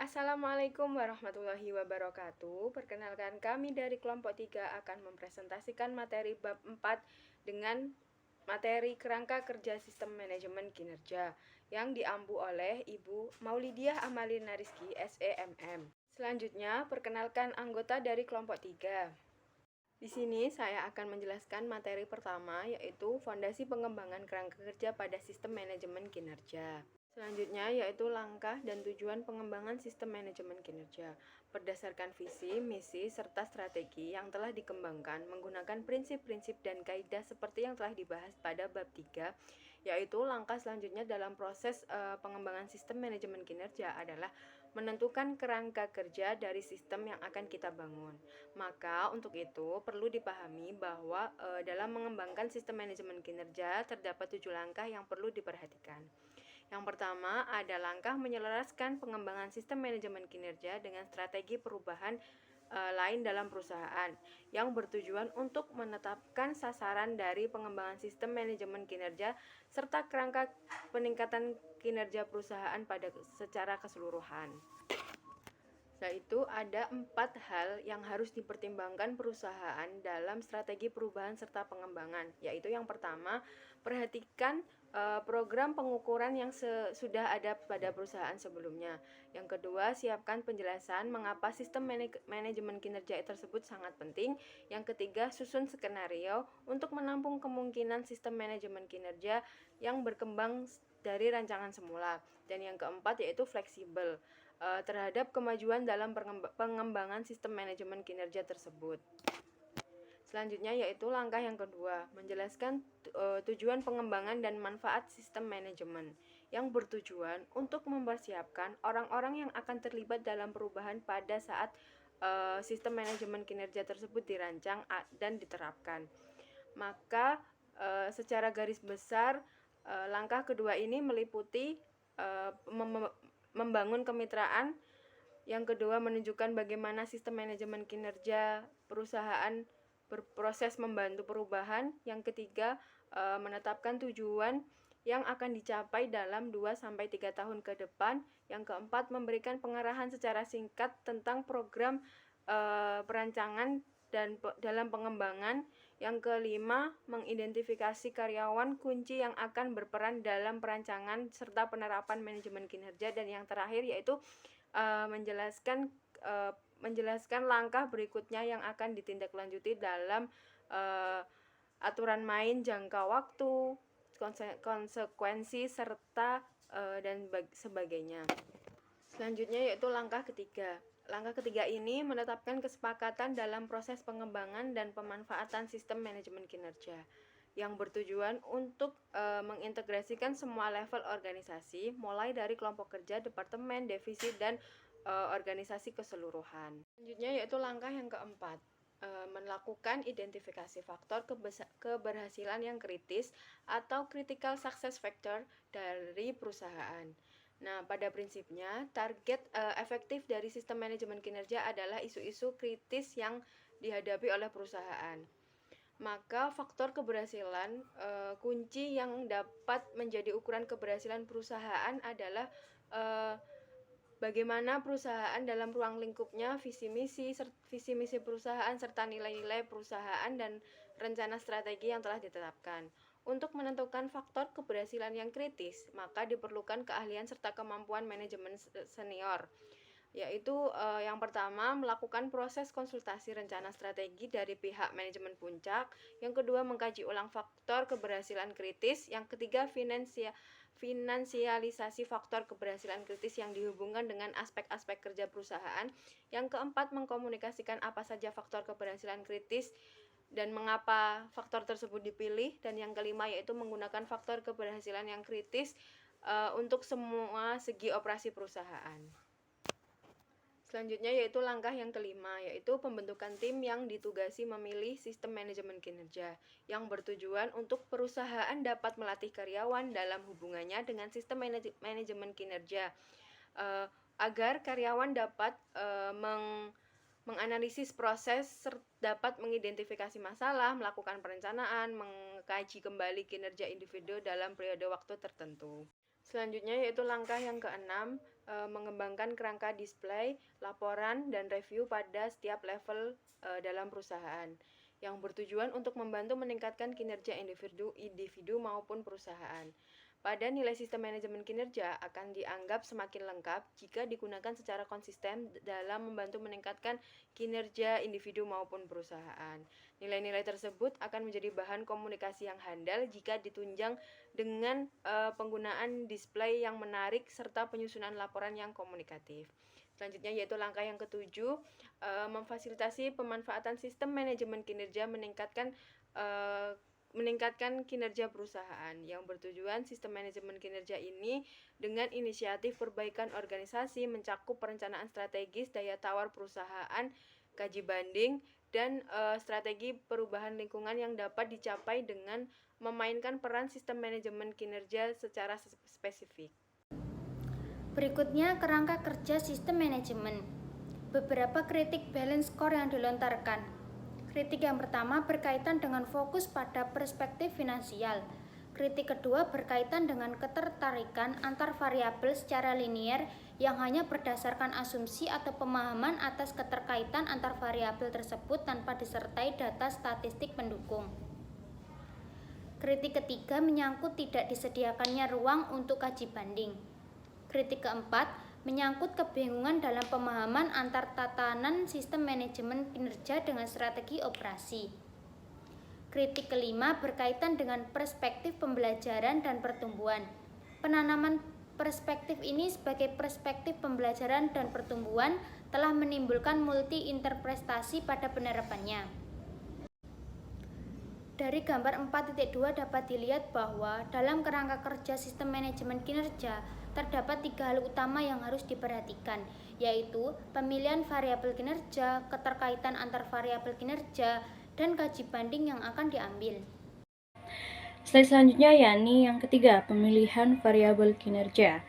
Assalamualaikum warahmatullahi wabarakatuh. Perkenalkan, kami dari kelompok 3 akan mempresentasikan materi bab 4 dengan materi kerangka kerja sistem manajemen kinerja yang diampu oleh Ibu Maulidiah Amalina Rizky, SEMM. Selanjutnya, perkenalkan anggota dari kelompok 3. Di sini saya akan menjelaskan materi pertama, yaitu fondasi pengembangan kerangka kerja pada sistem manajemen kinerja. Selanjutnya yaitu langkah dan tujuan pengembangan sistem manajemen kinerja berdasarkan visi, misi, serta strategi yang telah dikembangkan menggunakan prinsip-prinsip dan kaidah seperti yang telah dibahas pada bab 3, yaitu langkah selanjutnya dalam proses pengembangan sistem manajemen kinerja adalah menentukan kerangka kerja dari sistem yang akan kita bangun. Maka untuk itu perlu dipahami bahwa dalam mengembangkan sistem manajemen kinerja terdapat 7 langkah yang perlu diperhatikan. Yang pertama ada langkah menyelaraskan pengembangan sistem manajemen kinerja dengan strategi perubahan lain dalam perusahaan yang bertujuan untuk menetapkan sasaran dari pengembangan sistem manajemen kinerja serta kerangka peningkatan kinerja perusahaan pada secara keseluruhan. Yaitu ada 4 hal yang harus dipertimbangkan perusahaan dalam strategi perubahan serta pengembangan, yaitu yang pertama, perhatikan program pengukuran yang sudah ada pada perusahaan sebelumnya. Yang kedua, siapkan penjelasan mengapa sistem manajemen kinerja tersebut sangat penting. Yang ketiga, susun skenario untuk menampung kemungkinan sistem manajemen kinerja yang berkembang dari rancangan semula. Dan yang keempat yaitu fleksibel terhadap kemajuan dalam pengembangan sistem manajemen kinerja tersebut. Selanjutnya yaitu langkah yang kedua, menjelaskan tujuan pengembangan dan manfaat sistem manajemen yang bertujuan untuk mempersiapkan orang-orang yang akan terlibat dalam perubahan pada saat sistem manajemen kinerja tersebut dirancang dan diterapkan. Maka secara garis besar langkah kedua ini meliputi membangun kemitraan. Yang kedua, menunjukkan bagaimana sistem manajemen kinerja perusahaan berproses membantu perubahan. Yang ketiga, menetapkan tujuan yang akan dicapai dalam 2-3 tahun ke depan. Yang keempat, memberikan pengarahan secara singkat tentang program perancangan dan dalam pengembangan. Yang kelima, mengidentifikasi karyawan kunci yang akan berperan dalam perancangan serta penerapan manajemen kinerja. Dan yang terakhir yaitu menjelaskan langkah berikutnya yang akan ditindaklanjuti dalam aturan main, jangka waktu, konsekuensi, serta dan sebagainya. Selanjutnya yaitu langkah ketiga. Langkah ketiga ini menetapkan kesepakatan dalam proses pengembangan dan pemanfaatan sistem manajemen kinerja yang bertujuan untuk mengintegrasikan semua level organisasi, mulai dari kelompok kerja, departemen, divisi, dan organisasi keseluruhan. Selanjutnya yaitu langkah yang keempat, melakukan identifikasi faktor keberhasilan yang kritis atau critical success factor dari perusahaan. Nah, pada prinsipnya, target efektif dari sistem manajemen kinerja adalah isu-isu kritis yang dihadapi oleh perusahaan. Maka faktor keberhasilan kunci yang dapat menjadi ukuran keberhasilan perusahaan adalah bagaimana perusahaan dalam ruang lingkupnya, visi misi perusahaan serta nilai-nilai perusahaan dan rencana strategi yang telah ditetapkan. Untuk menentukan faktor keberhasilan yang kritis, maka diperlukan keahlian serta kemampuan manajemen senior, yaitu yang pertama melakukan proses konsultasi rencana strategi dari pihak manajemen puncak. Yang kedua, mengkaji ulang faktor keberhasilan kritis. Yang ketiga, finansialisasi faktor keberhasilan kritis yang dihubungkan dengan aspek-aspek kerja perusahaan. Yang keempat, mengkomunikasikan apa saja faktor keberhasilan kritis dan mengapa faktor tersebut dipilih. Dan yang kelima yaitu menggunakan faktor keberhasilan yang kritis untuk semua segi operasi perusahaan. Selanjutnya yaitu langkah yang kelima, yaitu pembentukan tim yang ditugasi memilih sistem manajemen kinerja yang bertujuan untuk perusahaan dapat melatih karyawan dalam hubungannya dengan sistem manajemen kinerja agar karyawan dapat menganalisis proses, dapat mengidentifikasi masalah, melakukan perencanaan, mengkaji kembali kinerja individu dalam periode waktu tertentu. Selanjutnya yaitu langkah yang keenam, mengembangkan kerangka display, laporan, dan review pada setiap level dalam perusahaan yang bertujuan untuk membantu meningkatkan kinerja individu maupun perusahaan. Pada nilai sistem manajemen kinerja akan dianggap semakin lengkap jika digunakan secara konsisten dalam membantu meningkatkan kinerja individu maupun perusahaan. Nilai-nilai tersebut akan menjadi bahan komunikasi yang handal jika ditunjang dengan penggunaan display yang menarik serta penyusunan laporan yang komunikatif. Selanjutnya yaitu langkah yang ketujuh, memfasilitasi pemanfaatan sistem manajemen kinerja meningkatkan kinerja perusahaan yang bertujuan sistem manajemen kinerja ini dengan inisiatif perbaikan organisasi mencakup perencanaan strategis daya tawar perusahaan, kaji banding, dan strategi perubahan lingkungan yang dapat dicapai dengan memainkan peran sistem manajemen kinerja secara spesifik. Berikutnya, kerangka kerja sistem manajemen. Beberapa kritik balance score yang dilontarkan. Kritik yang pertama berkaitan dengan fokus pada perspektif finansial. Kritik kedua berkaitan dengan ketertarikan antar variabel secara linier yang hanya berdasarkan asumsi atau pemahaman atas keterkaitan antar variabel tersebut tanpa disertai data statistik pendukung. Kritik ketiga menyangkut tidak disediakannya ruang untuk kaji banding. Kritik keempat menyangkut kebingungan dalam pemahaman antar tatanan sistem manajemen kinerja dengan strategi operasi. Kritik kelima berkaitan dengan perspektif pembelajaran dan pertumbuhan. Penanaman perspektif ini sebagai perspektif pembelajaran dan pertumbuhan telah menimbulkan multi-interpretasi pada penerapannya. Dari gambar 4.2 dapat dilihat bahwa dalam kerangka kerja sistem manajemen kinerja terdapat 3 hal utama yang harus diperhatikan, yaitu pemilihan variabel kinerja, keterkaitan antar variabel kinerja, dan kaji banding yang akan diambil. Slide selanjutnya yakni yang ketiga, pemilihan variabel kinerja.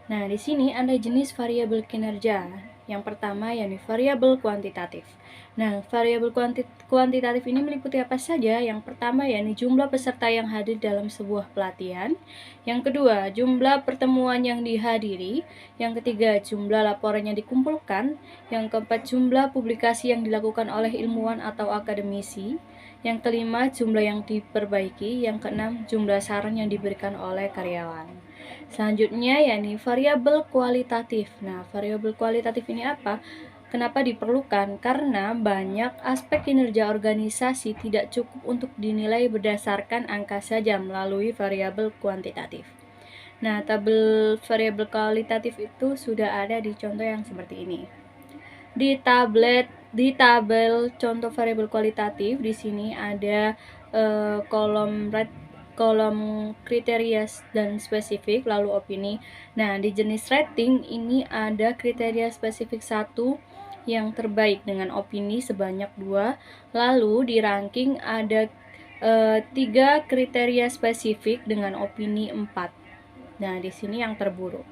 Nah, di sini ada jenis variabel kinerja. Yang pertama yakni variabel kuantitatif. Nah, variabel kuantitatif ini meliputi apa saja? Yang pertama yakni jumlah peserta yang hadir dalam sebuah pelatihan. Yang kedua, jumlah pertemuan yang dihadiri. Yang ketiga, jumlah laporan yang dikumpulkan. Yang keempat, jumlah publikasi yang dilakukan oleh ilmuwan atau akademisi. Yang kelima, jumlah yang diperbaiki. Yang keenam, jumlah saran yang diberikan oleh karyawan. Selanjutnya yakni variabel kualitatif. Nah, variabel kualitatif ini apa? Kenapa diperlukan? Karena banyak aspek kinerja organisasi tidak cukup untuk dinilai berdasarkan angka saja melalui variabel kuantitatif. Nah, tabel variabel kualitatif itu sudah ada di contoh yang seperti ini. Di tabel contoh variabel kualitatif di sini ada kolom kriteria dan spesifik, lalu opini. Nah, di jenis rating ini ada kriteria spesifik 1 yang terbaik dengan opini sebanyak 2, lalu di ranking ada 3 kriteria spesifik dengan opini 4. Nah, di sini yang terburuk.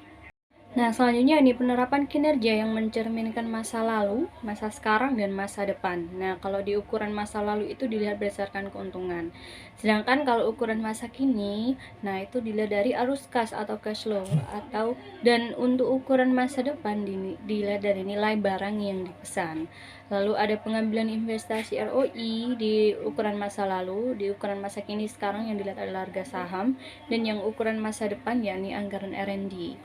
Nah, selanjutnya ini penerapan kinerja yang mencerminkan masa lalu, masa sekarang, dan masa depan. Nah, kalau di ukuran masa lalu itu dilihat berdasarkan keuntungan. Sedangkan kalau ukuran masa kini, nah itu dilihat dari arus kas atau cash flow, dan untuk ukuran masa depan dilihat dari nilai barang yang dipesan. Lalu ada pengambilan investasi ROI di ukuran masa lalu, di ukuran masa kini sekarang yang dilihat adalah harga saham, dan yang ukuran masa depan yakni anggaran R&D.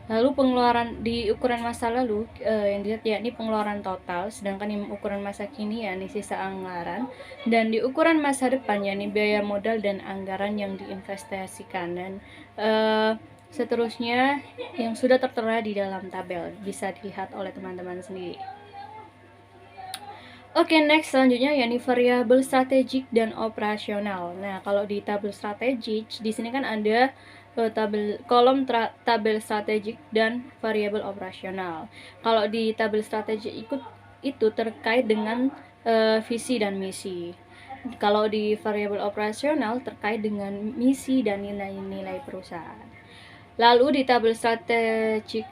Lalu pengeluaran di ukuran masa lalu yang dilihat yakni pengeluaran total, sedangkan yang ukuran masa kini yakni sisa anggaran, dan di ukuran masa depan yakni biaya modal dan anggaran yang diinvestasikan, dan seterusnya yang sudah tertera di dalam tabel bisa dilihat oleh teman-teman sendiri. Oke, next selanjutnya yakni variabel strategik dan operasional. Nah, kalau di tabel strategik di sini kan ada kolom tabel strategik dan variabel operasional. Kalau di tabel strategik itu terkait dengan visi dan misi. Kalau di variabel operasional terkait dengan misi dan nilai-nilai perusahaan. Lalu di tabel strategik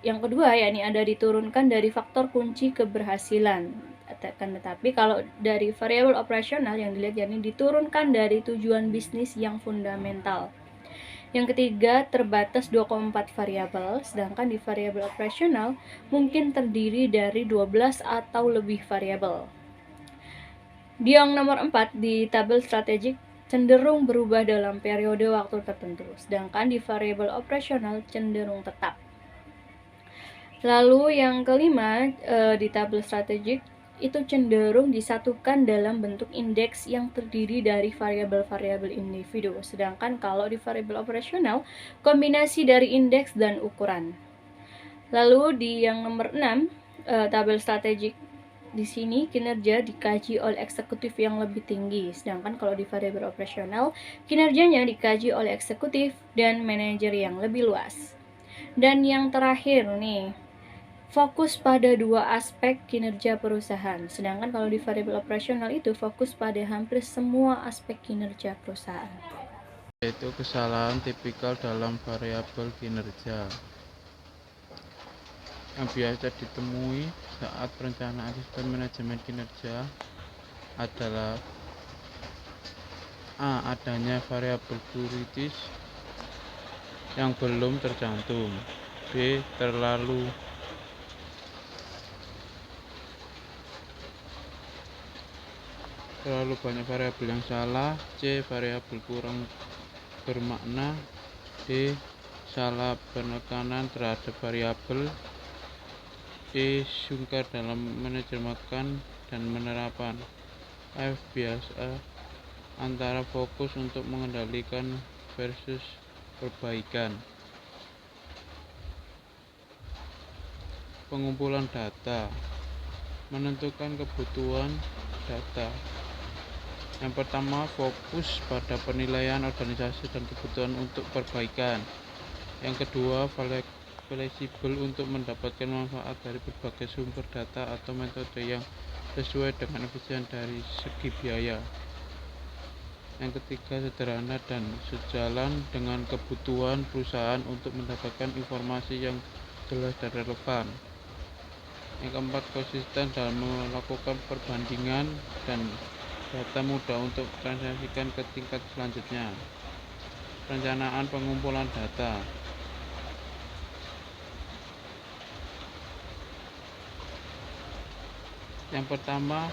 yang kedua yakni ada diturunkan dari faktor kunci keberhasilan. Tetapi kalau dari variabel operasional yang dilihat yakni diturunkan dari tujuan bisnis yang fundamental. Yang ketiga, terbatas 2,4 variabel, sedangkan di variabel operasional mungkin terdiri dari 12 atau lebih variabel. Di yang nomor 4, di tabel strategik cenderung berubah dalam periode waktu tertentu, sedangkan di variabel operasional cenderung tetap. Lalu yang kelima, di tabel strategik itu cenderung disatukan dalam bentuk indeks yang terdiri dari variabel-variabel individu, sedangkan kalau di variabel operasional kombinasi dari indeks dan ukuran. Lalu di yang nomor 6, tabel strategik di sini kinerja dikaji oleh eksekutif yang lebih tinggi, sedangkan kalau di variabel operasional kinerjanya dikaji oleh eksekutif dan manajer yang lebih luas. Dan yang terakhir nih, fokus pada dua aspek kinerja perusahaan, sedangkan kalau di variabel operasional itu fokus pada hampir semua aspek kinerja perusahaan. Yaitu kesalahan tipikal dalam variabel kinerja yang biasa ditemui saat perencanaan sistem manajemen kinerja adalah A. Adanya variabel kritis yang belum tercantum. B. Terlalu banyak variabel yang salah. C. Variabel kurang bermakna. D. Salah penekanan terhadap variabel. E. Sungkar dalam menerjemahkan dan penerapan. F. Biasa antara fokus untuk mengendalikan versus perbaikan. Pengumpulan data, menentukan kebutuhan data. Yang pertama, fokus pada penilaian organisasi dan kebutuhan untuk perbaikan. Yang kedua, fleksibel untuk mendapatkan manfaat dari berbagai sumber data atau metode yang sesuai dengan efisien dari segi biaya. Yang ketiga, sederhana dan sejalan dengan kebutuhan perusahaan untuk mendapatkan informasi yang jelas dan relevan. Yang keempat, konsisten dalam melakukan perbandingan dan data mudah untuk transaksikan ke tingkat selanjutnya. Perencanaan pengumpulan data. Yang pertama,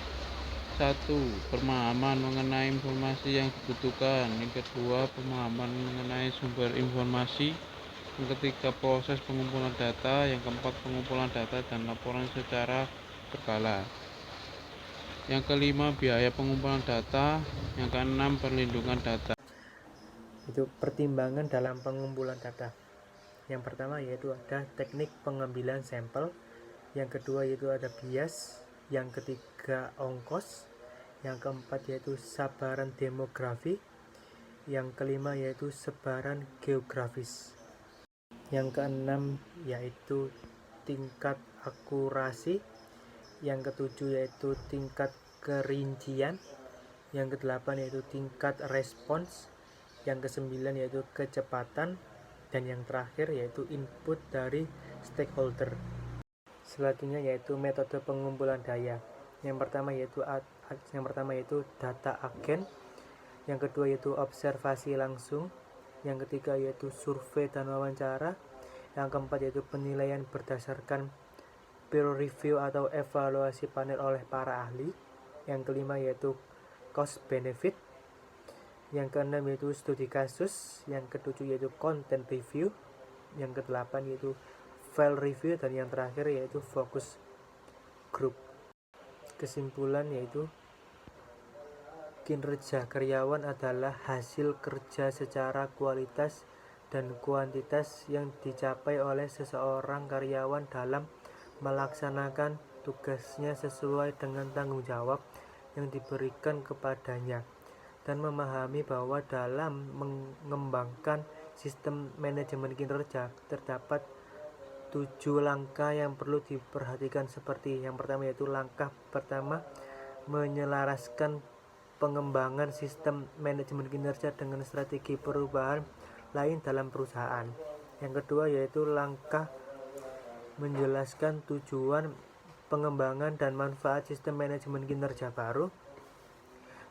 1. Pemahaman mengenai informasi yang dibutuhkan. Yang kedua, pemahaman mengenai sumber informasi. Yang ketiga, proses pengumpulan data. Yang keempat, pengumpulan data dan laporan secara berkala. Yang kelima, biaya pengumpulan data. Yang keenam, perlindungan data. Itu pertimbangan dalam pengumpulan data. Yang pertama yaitu ada teknik pengambilan sampel. Yang kedua yaitu ada bias. Yang ketiga ongkos. Yang keempat yaitu sabaran demografi. Yang kelima yaitu sebaran geografis. Yang keenam yaitu tingkat akurasi. Yang ketujuh yaitu tingkat kerincian. Yang kedelapan yaitu tingkat respons. Yang kesembilan yaitu kecepatan. Dan yang terakhir yaitu input dari stakeholder. Selanjutnya yaitu metode pengumpulan daya. Yang pertama yaitu data agen. Yang kedua yaitu observasi langsung. Yang ketiga yaitu survei dan wawancara. Yang keempat yaitu penilaian berdasarkan peer review atau evaluasi panel oleh para ahli. Yang kelima yaitu cost benefit. Yang keenam yaitu studi kasus. Yang ketujuh yaitu content review. Yang kedelapan yaitu file review. Dan yang terakhir yaitu focus group. Kesimpulan yaitu kinerja karyawan adalah hasil kerja secara kualitas dan kuantitas yang dicapai oleh seseorang karyawan dalam melaksanakan tugasnya sesuai dengan tanggung jawab yang diberikan kepadanya, dan memahami bahwa dalam mengembangkan sistem manajemen kinerja terdapat 7 langkah yang perlu diperhatikan, seperti yang pertama yaitu langkah pertama, menyelaraskan pengembangan sistem manajemen kinerja dengan strategi perubahan lain dalam perusahaan. Yang kedua yaitu langkah menjelaskan tujuan pengembangan dan manfaat sistem manajemen kinerja baru.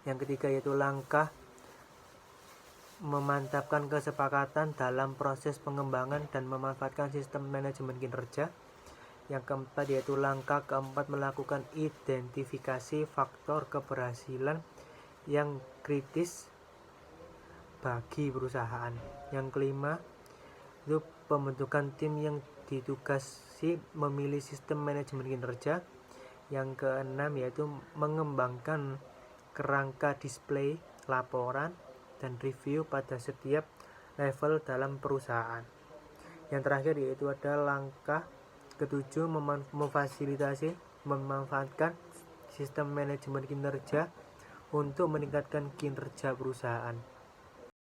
Yang ketiga yaitu langkah memantapkan kesepakatan dalam proses pengembangan dan memanfaatkan sistem manajemen kinerja. Yang keempat yaitu langkah keempat melakukan identifikasi faktor keberhasilan yang kritis bagi perusahaan. Yang kelima itu pembentukan tim yang ditugasi memilih sistem manajemen kinerja. Yang keenam yaitu mengembangkan kerangka display, laporan, dan review pada setiap level dalam perusahaan. Yang terakhir yaitu ada langkah ketujuh memanfaatkan sistem manajemen kinerja untuk meningkatkan kinerja perusahaan.